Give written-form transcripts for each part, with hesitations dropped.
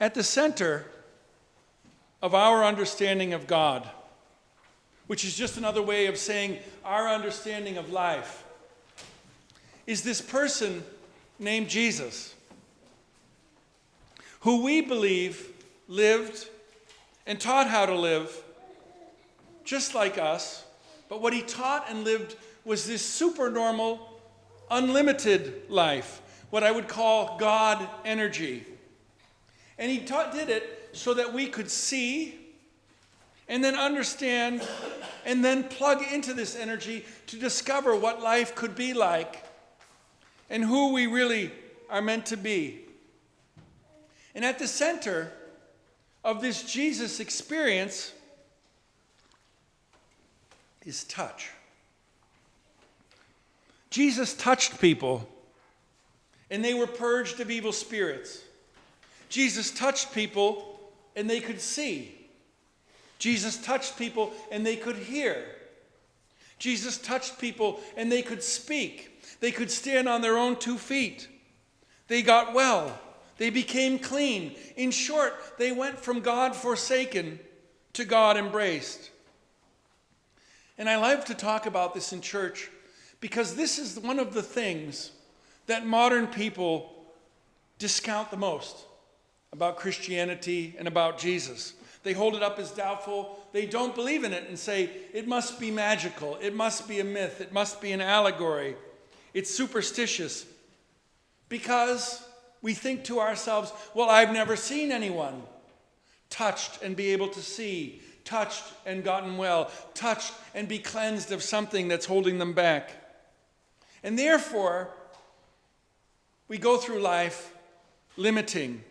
At the center of our understanding of God, which is just another way of saying our understanding of life, is this person named Jesus, who we believe lived and taught how to live just like us, but what he taught and lived was this supernormal, unlimited life, what I would call God energy. And he did it so that we could see and then understand and then plug into this energy to discover what life could be like and who we really are meant to be. And at the center of this Jesus experience is touch. Jesus touched people, and they were purged of evil spirits. Jesus touched people, and they could see. Jesus touched people, and they could hear. Jesus touched people, and they could speak. They could stand on their own 2 feet. They got well. They became clean. In short, they went from God forsaken to God embraced. And I love to talk about this in church because this is one of the things that modern people discount the most about Christianity and about Jesus. They hold it up as doubtful. They don't believe in it and say, it must be magical. It must be a myth. It must be an allegory. It's superstitious. Because we think to ourselves, well, I've never seen anyone touched and be able to see, touched and gotten well, touched and be cleansed of something that's holding them back. And therefore, we go through life limiting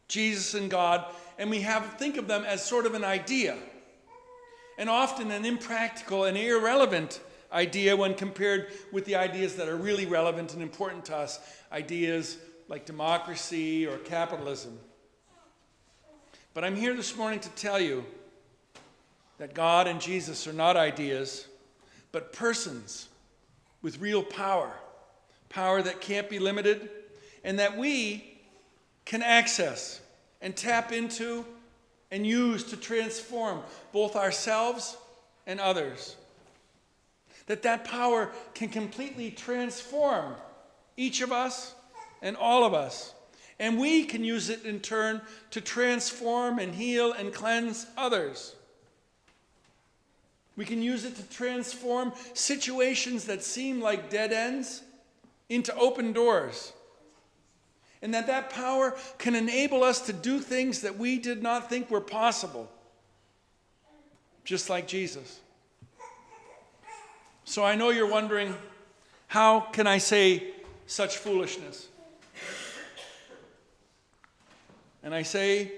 Jesus and God, and we think of them as sort of an idea, and often an impractical and irrelevant idea when compared with the ideas that are really relevant and important to us, ideas like democracy or capitalism. But I'm here this morning to tell you that God and Jesus are not ideas, but persons with real power, power that can't be limited, and that we can access and tap into and use to transform both ourselves and others. That power can completely transform each of us and all of us. And we can use it in turn to transform and heal and cleanse others. We can use it to transform situations that seem like dead ends into open doors. And that power can enable us to do things that we did not think were possible. Just like Jesus. So I know you're wondering, how can I say such foolishness? And I say,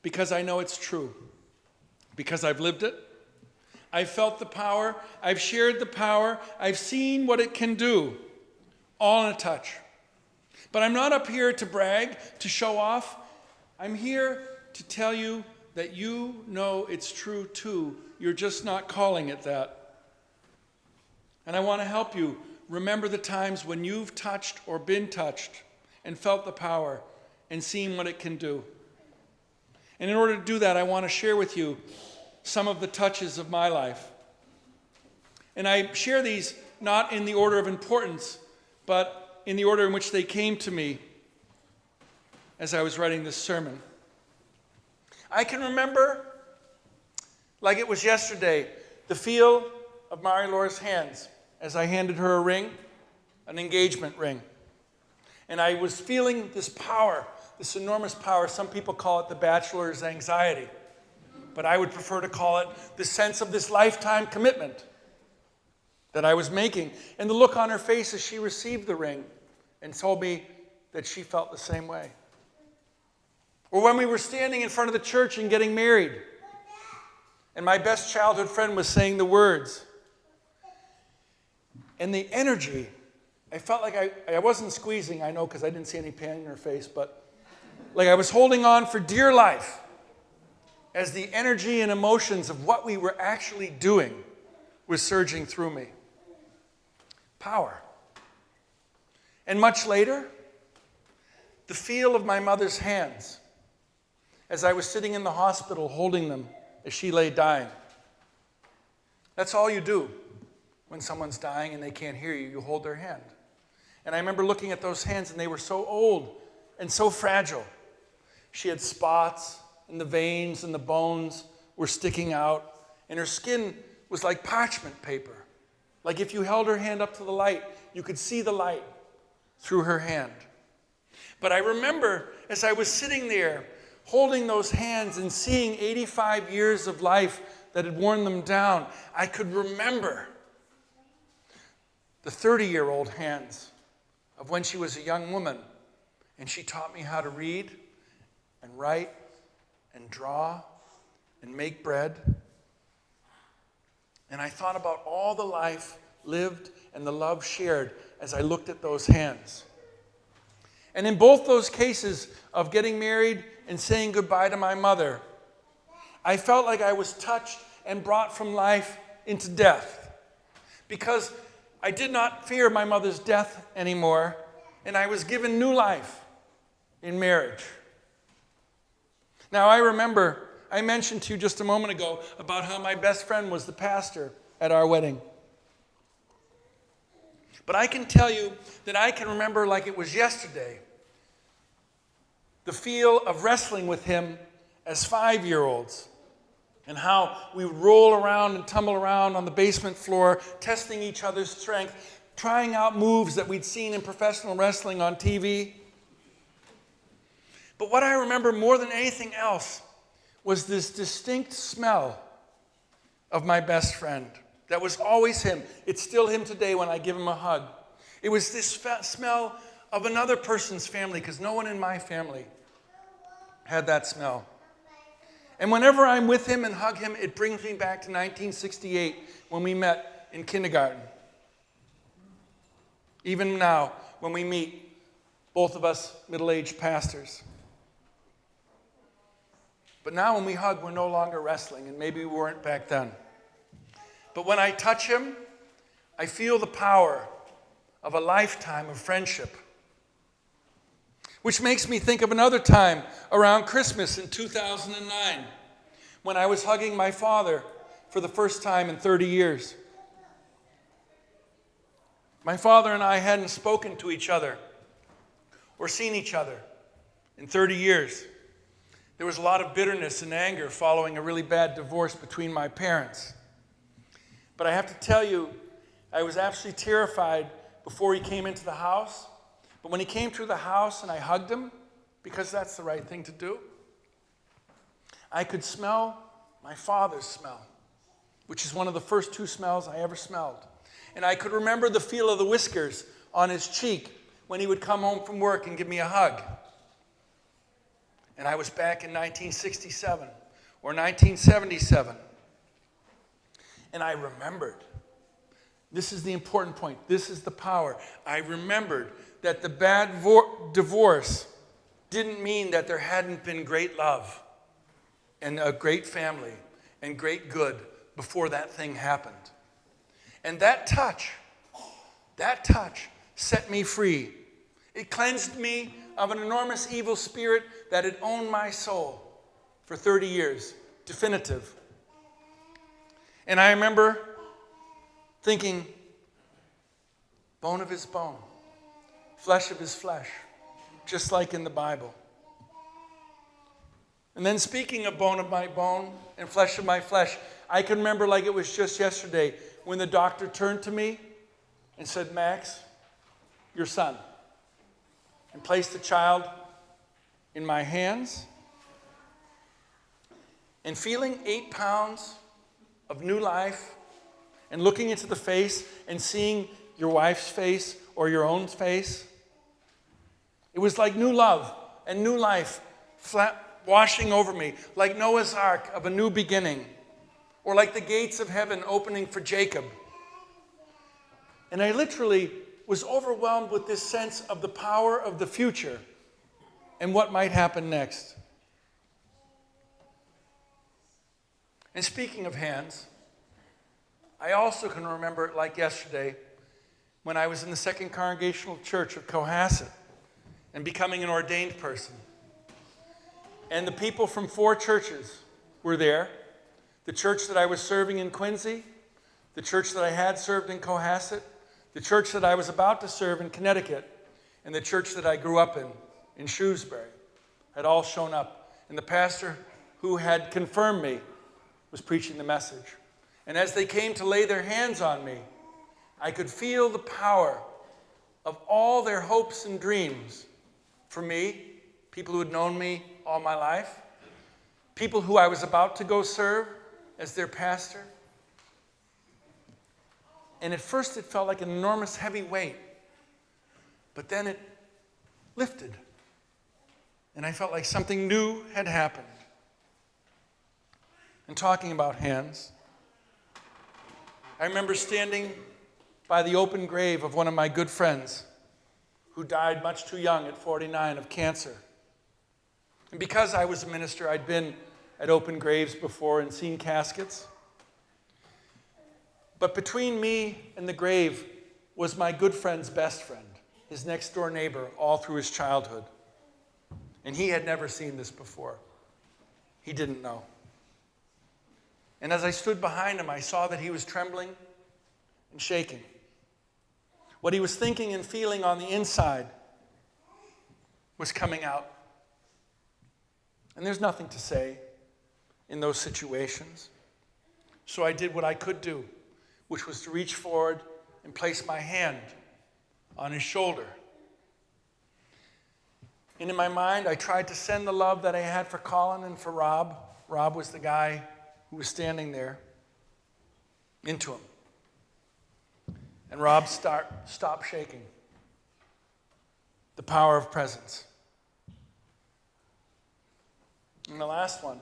because I know it's true. Because I've lived it. I've felt the power. I've shared the power. I've seen what it can do. All in a touch. But I'm not up here to brag, to show off. I'm here to tell you that you know it's true too. You're just not calling it that. And I want to help you remember the times when you've touched or been touched and felt the power and seen what it can do. And in order to do that, I want to share with you some of the touches of my life. And I share these not in the order of importance, but in the order in which they came to me as I was writing this sermon. I can remember, like it was yesterday, the feel of Mary-Laura's hands as I handed her a ring, an engagement ring. And I was feeling this power, this enormous power. Some people call it the bachelor's anxiety, but I would prefer to call it the sense of this lifetime commitment that I was making. And the look on her face as she received the ring and told me that she felt the same way. Or when we were standing in front of the church and getting married, and my best childhood friend was saying the words, and the energy, I felt like I wasn't squeezing, I know, because I didn't see any pain in her face, but like I was holding on for dear life as the energy and emotions of what we were actually doing was surging through me. Power. And much later, the feel of my mother's hands as I was sitting in the hospital holding them as she lay dying. That's all you do when someone's dying and they can't hear you. You hold their hand. And I remember looking at those hands, and they were so old and so fragile. She had spots, and the veins and the bones were sticking out, and her skin was like parchment paper. Like if you held her hand up to the light, you could see the light through her hand. But I remember as I was sitting there holding those hands and seeing 85 years of life that had worn them down, I could remember the 30-year-old hands of when she was a young woman, and she taught me how to read and write and draw and make bread. And I thought about all the life lived and the love shared as I looked at those hands. And in both those cases of getting married and saying goodbye to my mother, I felt like I was touched and brought from life into death, because I did not fear my mother's death anymore, and I was given new life in marriage. Now, I remember, I mentioned to you just a moment ago about how my best friend was the pastor at our wedding. But I can tell you that I can remember like it was yesterday the feel of wrestling with him as 5-year-olds, and how we would roll around and tumble around on the basement floor, testing each other's strength, trying out moves that we'd seen in professional wrestling on TV. But what I remember more than anything else was this distinct smell of my best friend. That was always him. It's still him today when I give him a hug. It was this smell of another person's family, because no one in my family had that smell. And whenever I'm with him and hug him, it brings me back to 1968 when we met in kindergarten. Even now, when we meet, both of us middle-aged pastors. But now when we hug, we're no longer wrestling, and maybe we weren't back then. But when I touch him, I feel the power of a lifetime of friendship. Which makes me think of another time around Christmas in 2009, when I was hugging my father for the first time in 30 years. My father and I hadn't spoken to each other or seen each other in 30 years. There was a lot of bitterness and anger following a really bad divorce between my parents. But I have to tell you, I was absolutely terrified before he came into the house. But when he came through the house and I hugged him, because that's the right thing to do, I could smell my father's smell, which is one of the first 2 smells I ever smelled. And I could remember the feel of the whiskers on his cheek when he would come home from work and give me a hug. And I was back in 1967 or 1977. And I remembered. This is the important point. This is the power. I remembered that the bad divorce didn't mean that there hadn't been great love and a great family and great good before that thing happened. And that touch set me free. It cleansed me of an enormous evil spirit that had owned my soul for 30 years, definitive. And I remember thinking, bone of his bone, flesh of his flesh, just like in the Bible. And then speaking of bone of my bone and flesh of my flesh, I can remember like it was just yesterday when the doctor turned to me and said, Max, your son, and placed the child in my hands. And feeling 8 pounds of new life and looking into the face and seeing your wife's face or your own face, it was like new love and new life washing over me, like Noah's Ark of a new beginning, or like the gates of heaven opening for Jacob. And I literally was overwhelmed with this sense of the power of the future and what might happen next. And speaking of hands, I also can remember it like yesterday when I was in the Second Congregational Church of Cohasset and becoming an ordained person. And the people from 4 churches were there. The church that I was serving in Quincy, the church that I had served in Cohasset, the church that I was about to serve in Connecticut, and the church that I grew up in Shrewsbury, had all shown up. And the pastor who had confirmed me was preaching the message. And as they came to lay their hands on me, I could feel the power of all their hopes and dreams for me, people who had known me all my life, people who I was about to go serve as their pastor. And at first it felt like an enormous heavy weight, but then it lifted. And I felt like something new had happened. And talking about hands, I remember standing by the open grave of one of my good friends who died much too young at 49 of cancer. And because I was a minister, I'd been at open graves before and seen caskets. But between me and the grave was my good friend's best friend, his next door neighbor, all through his childhood. And he had never seen this before. He didn't know. And as I stood behind him, I saw that he was trembling and shaking. What he was thinking and feeling on the inside was coming out. And there's nothing to say in those situations. So I did what I could do, which was to reach forward and place my hand on his shoulder. And in my mind, I tried to send the love that I had for Colin and for Rob. Rob was the guy who was standing there, into him. And Rob stopped shaking. The power of presence. And the last one.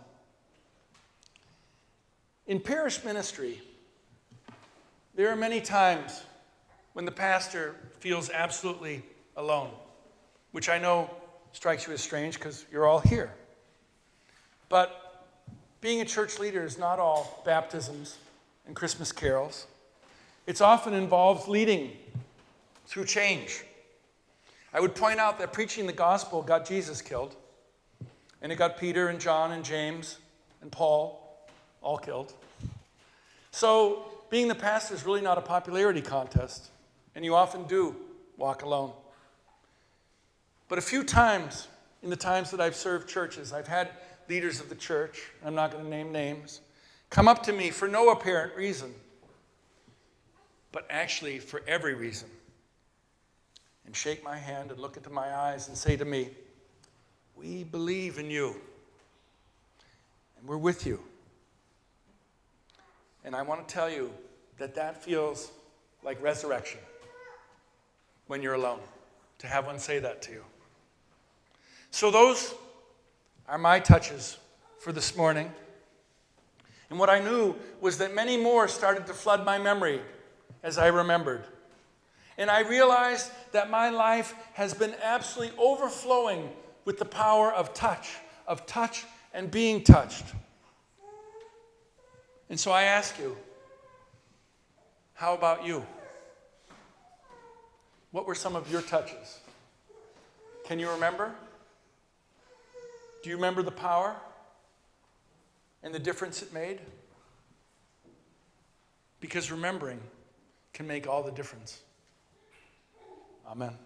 In parish ministry, there are many times when the pastor feels absolutely alone, which I know strikes you as strange because you're all here. But being a church leader is not all baptisms and Christmas carols. It often involves leading through change. I would point out that preaching the gospel got Jesus killed, and it got Peter and John and James and Paul all killed. So being the pastor is really not a popularity contest, and you often do walk alone. But a few times, in the times that I've served churches, I've had leaders of the church, I'm not going to name names, come up to me for no apparent reason, but actually for every reason, and shake my hand and look into my eyes and say to me, "We believe in you, and we're with you." And I want to tell you that that feels like resurrection when you're alone, to have one say that to you. So those are my touches for this morning. And what I knew was that many more started to flood my memory as I remembered. And I realized that my life has been absolutely overflowing with the power of touch and being touched. And so I ask you, how about you? What were some of your touches? Can you remember? Do you remember the power and the difference it made? Because remembering can make all the difference. Amen.